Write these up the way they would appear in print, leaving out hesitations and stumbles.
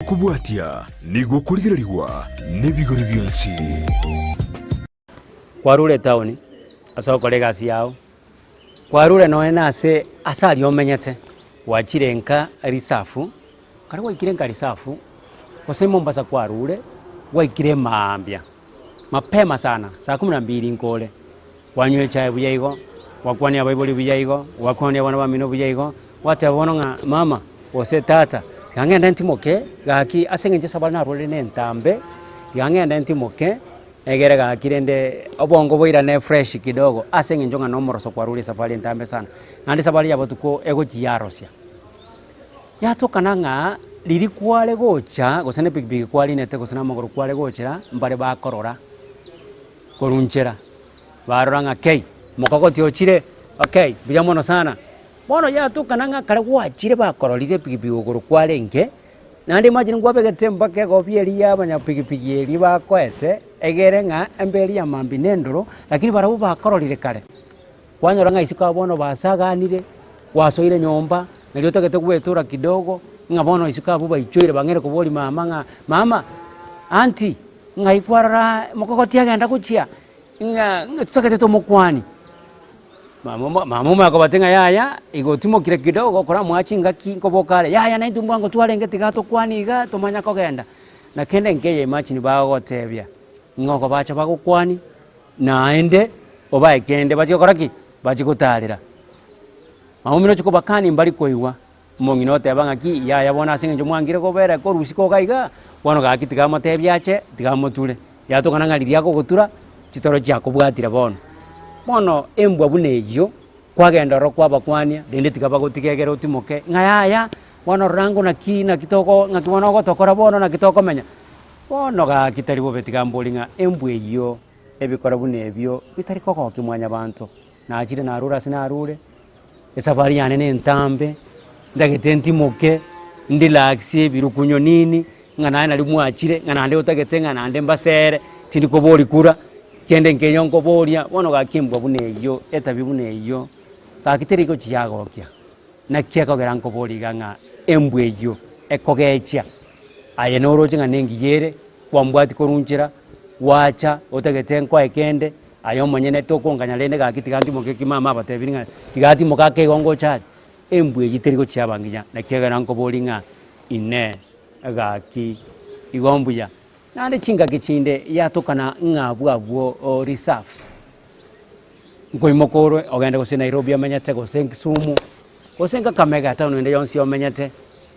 Kubwatia niguo kurigiririwa n'ebigori byonsi kwarure tauni asokore gasi yao kwarure noe nase asali omenyete wachirenka risafu kare waikirenka risafu kose Mombasa kwarure waikire maambia mapema sana saa 12 nkole wanywe chai buyaigo wakwania baibuli buyaigo wakwania bana bamino buyaigo watabononga mama ose tata ngangenda ntimoke gaki asengenje sabana role nentambe ngangenda ntimoke egere gakirende obongo boira ne fresh kidogo asengenjo ngano moroso kwarure safari ntambe sana nandi safari yabo tuko ego jiarosia yatokana nga liri kwale gocha gosane big kwali nete gosana magoro kwale gocha mbare bakorora korunchera baroranga kei mokogoti ochire okay biyamono sana bono yatokana nga kare gwachire bakororire big ogoro kwale nge nandi imagine gwabegete mbake gobieri yabanya big eri bakwete egere nga emberi ya mambi nendoro lakini barabu bakororire kare kwanyoranga isika bono basaganire wasoire nyomba nalio tagete gwetura kidogo ngabono isika buba ichoire bangere kuboli mama anti ngaikwarara mokogoti agenda kuchia nga tsakete to mokwani mama akabatenga yaya igotimo kire kidogo kora mwachinga kinkobokale yaya na ndumbwango twalenge tigato kwani ga tomanya kogenda na kende ngeye machini bagotebya ngoko bacha bagokwani naende obaye kende bachikoraki bachikutalira maumino chiko bakani mbali koiwa monginote abanga ki yaya bona asengenjo mwangire kobera ko rusiko gaiga bono gakitiga motebyache tigamotule yatokana ngaliria ko gutura chitoro chako bwatira bono embwa buneyo kwagenda ro kwaba kwania dende tigaba gotikegera utimoke ngayaya bono rango na kitoko ngakibona gotokora bono na kitoko menya bono gakitaribo betigambolinga embwa iyo ebikora bunebyo bitari koko kimwanya bantu nachire narura sinarure esafari yane nentambe ndagete ntimoke ndilaxie birukunyo nini ngana na limwachire ngana nde utagete ngana nde mbasere tindi kobori kura kende nkenyonko boria bono gakimbwa buneyo etabi buneyo takiteriko chiagokya na kiako geranko bori ganga embweyo ekogecha aye noro chinga nengiyere kwambwati korunchira wacha utagete nkwa ekende ayo manyene tokonganya lende gakitiganti moke kimama batebiringa tigati mokake gongo cha embwe giteriko chiabanginya na kiagaranko boringa ine agaki igombuya nande chinga kichinde yatokana ngabwabwo reserve ngoimokoro ogenda go Nairobi amenyate go Kisumu go Kakamega town ende yonsi omenyate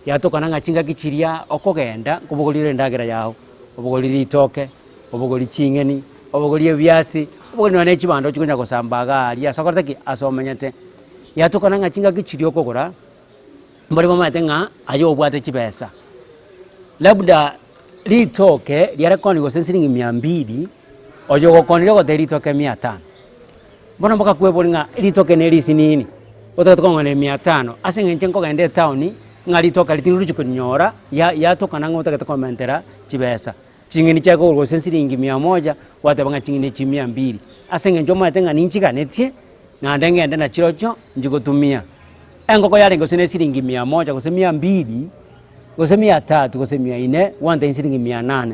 yatokana ngachinga kichiria okogenda kubugolire ndagera yaho obugolire itoke obugoli chingeni obugoli ebyasi obugoli none chibando chikunya gosambaga ali asokortaki asomenyate yatokana ngachinga kichirio kogora mbali mama tenga ayo obwate chibesa labda litoke liarekoni go sensiringi 200 ojo go konile go deritoke 500 bona mboka kwebolinga litoke nelisi nini otatokonga ne 500 asengenche ngo gende town ngalitoka litinu chikunyora yatokana ngo otakakomentera chibesa chingeni chako go sensiringi 100 watabanga chingeni 200 asengenjo matenga ninchika netie na ndengende na chirocho njigutumia engoko yale ngo sensiringi 100 go 200 gose 300 gose 400 wanda insiringi 800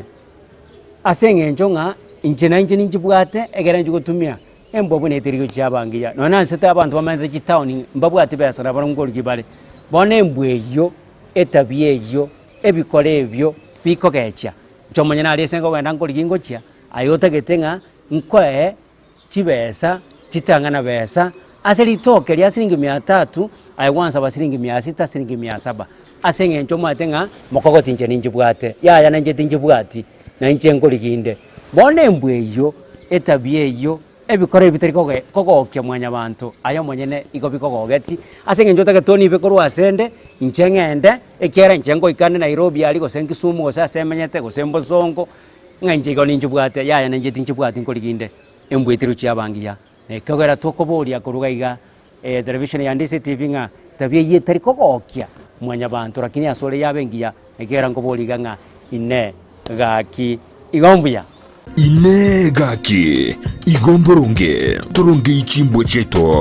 asengenjo nga inchina njibwate egera njigutumia embo bune tiriko chabangiya nona nsete abantu bamende chitown mbabwate besa na barongoli kibale bone embweyo etabyeyo ebikole ebyo bikogecha chomanya na lesengo genda ngoligingo chia ayota getenga nkoe chibesa chitangana besa aseli toke lya siringi 300 aywansa basiringi 600 siringi 700 asengenjo matenga mokogoti nje ninjibwate yaya nanje tinjibwati na nje ngoliginde bone embweyo etabyeyo ebikore bitari kogokya mwanya bantu ayo monyene iko bikogogeti asengenjo tagetoni bikoro asende nchengende ekera nchengo ikane Nairobi ali go Kisumu go sasemenyete go Sembosongo nganje go ninjibwate yaya nanje tinjibwati ngoliginde embwetiru chiabangiya kogera tokoboria kurugaiga television ya Ndisi TV nga tabye yetari kogokya mwanya bantu lakini asole yabengiya ekera ngoboliga nga ine gaki igombuya ine gaki igomborunge turungi ichimbo cheto.